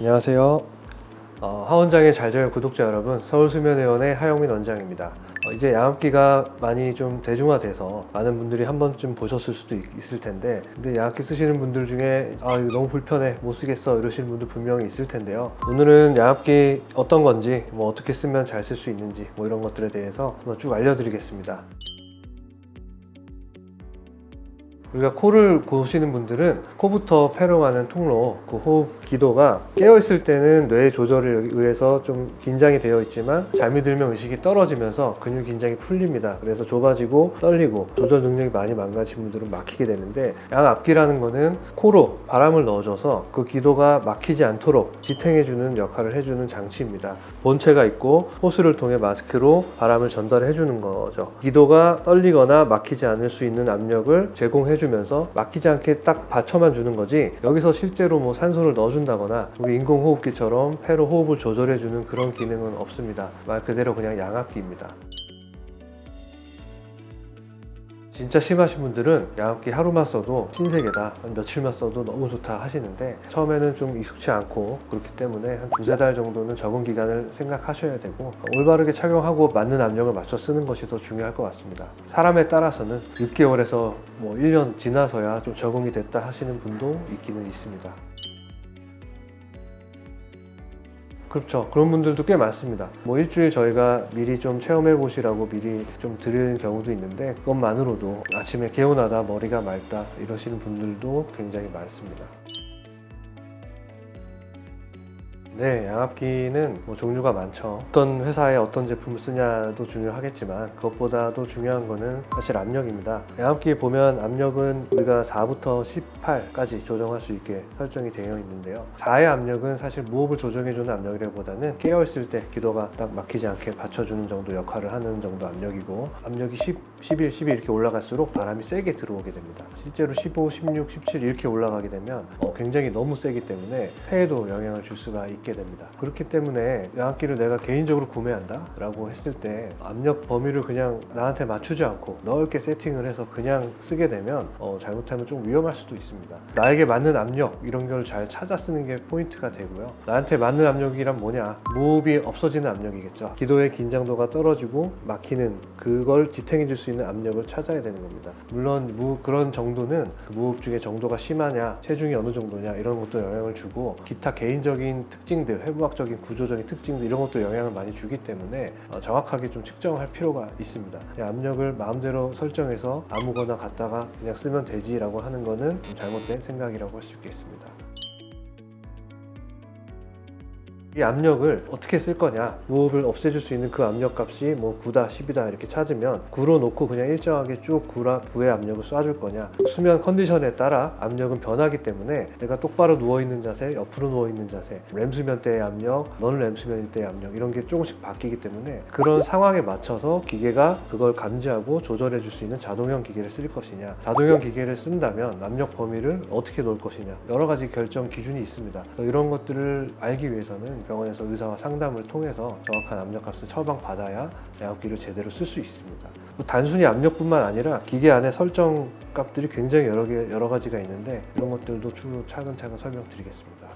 안녕하세요. 하원장의 잘자요 구독자 여러분, 서울수면의원의 하영민 원장입니다. 이제 양압기가 많이 좀 대중화돼서 많은 분들이 한 번쯤 보셨을 수도 있을 텐데, 근데 양압기 쓰시는 분들 중에 이거 너무 불편해, 못 쓰겠어 이러시는 분들 분명히 있을 텐데요. 오늘은 양압기 어떤 건지, 어떻게 쓰면 잘 쓸 수 있는지 이런 것들에 대해서 한번 쭉 알려드리겠습니다. 우리가 코를 고시는 분들은 코부터 폐로 가는 통로, 그 호흡 기도가 깨어있을 때는 뇌 조절에 의해서 좀 긴장이 되어 있지만 잠이 들면 의식이 떨어지면서 근육 긴장이 풀립니다. 그래서 좁아지고 떨리고 조절 능력이 많이 망가진 분들은 막히게 되는데, 양압기라는 거는 코로 바람을 넣어줘서 그 기도가 막히지 않도록 지탱해주는 역할을 해주는 장치입니다. 본체가 있고 호스를 통해 마스크로 바람을 전달해 주는 거죠. 기도가 떨리거나 막히지 않을 수 있는 압력을 제공해주면서 막히지 않게 딱 받쳐만 주는 거지, 여기서 실제로 산소를 넣어준다거나 우리 인공호흡기처럼 폐로 호흡을 조절해주는 그런 기능은 없습니다. 말 그대로 그냥 양압기입니다. 진짜 심하신 분들은 양압기 하루만 써도 신세계다, 한 며칠만 써도 너무 좋다 하시는데, 처음에는 좀 익숙치 않고 그렇기 때문에 한 두세 달 정도는 적응 기간을 생각하셔야 되고, 올바르게 착용하고 맞는 압력을 맞춰 쓰는 것이 더 중요할 것 같습니다. 사람에 따라서는 6개월에서 1년 지나서야 좀 적응이 됐다 하시는 분도 있기는 있습니다. 그렇죠. 그런 분들도 꽤 많습니다. 일주일 저희가 미리 좀 체험해 보시라고 미리 좀 드리는 경우도 있는데, 그것만으로도 아침에 개운하다, 머리가 맑다 이러시는 분들도 굉장히 많습니다. 네, 양압기는 종류가 많죠. 어떤 회사에 어떤 제품을 쓰냐도 중요하겠지만, 그것보다도 중요한 거는 사실 압력입니다. 양압기에 보면 압력은 우리가 4부터 18까지 조정할 수 있게 설정이 되어 있는데요. 4의 압력은 사실 무호흡을 조정해주는 압력이라기보다는 깨어있을 때 기도가 딱 막히지 않게 받쳐주는 정도 역할을 하는 정도 압력이고, 압력이 10, 11, 12 이렇게 올라갈수록 바람이 세게 들어오게 됩니다. 실제로 15, 16, 17 이렇게 올라가게 되면 굉장히 너무 세기 때문에 폐에도 영향을 줄 수가 있게 됩니다. 그렇기 때문에 양압기를 내가 개인적으로 구매한다 라고 했을 때 압력 범위를 그냥 나한테 맞추지 않고 넓게 세팅을 해서 그냥 쓰게 되면 잘못하면 좀 위험할 수도 있습니다. 나에게 맞는 압력, 이런 걸 잘 찾아 쓰는 게 포인트가 되고요. 나한테 맞는 압력이란 뭐냐? 무호흡이 없어지는 압력이겠죠. 기도의 긴장도가 떨어지고 막히는 그걸 지탱해 줄 수 있는 압력을 찾아야 되는 겁니다. 물론 그런 정도는 무호흡증의 정도가 심하냐, 체중이 어느 정도냐 이런 것도 영향을 주고, 기타 개인적인 특징들, 해부학적인 구조적인 특징들 이런 것도 영향을 많이 주기 때문에 정확하게 좀 측정할 필요가 있습니다. 압력을 마음대로 설정해서 아무거나 갖다가 그냥 쓰면 되지라고 하는 거는 좀 잘못된 생각이라고 할 수 있겠습니다. 이 압력을 어떻게 쓸 거냐, 무호흡을 없애줄 수 있는 그 압력 값이 9다, 10이다 이렇게 찾으면 9로 놓고 그냥 일정하게 쭉 부의 압력을 쏴줄 거냐, 수면 컨디션에 따라 압력은 변하기 때문에 내가 똑바로 누워있는 자세, 옆으로 누워있는 자세, 렘수면 때의 압력, 넌 렘수면 때의 압력 이런 게 조금씩 바뀌기 때문에 그런 상황에 맞춰서 기계가 그걸 감지하고 조절해 줄 수 있는 자동형 기계를 쓸 것이냐, 자동형 기계를 쓴다면 압력 범위를 어떻게 놓을 것이냐, 여러 가지 결정 기준이 있습니다. 이런 것들을 알기 위해서는 병원에서 의사와 상담을 통해서 정확한 압력값을 처방받아야 양압기를 제대로 쓸 수 있습니다. 단순히 압력뿐만 아니라 기계 안에 설정 값들이 굉장히 여러 가지가 있는데, 이런 것들도 차근차근 설명드리겠습니다.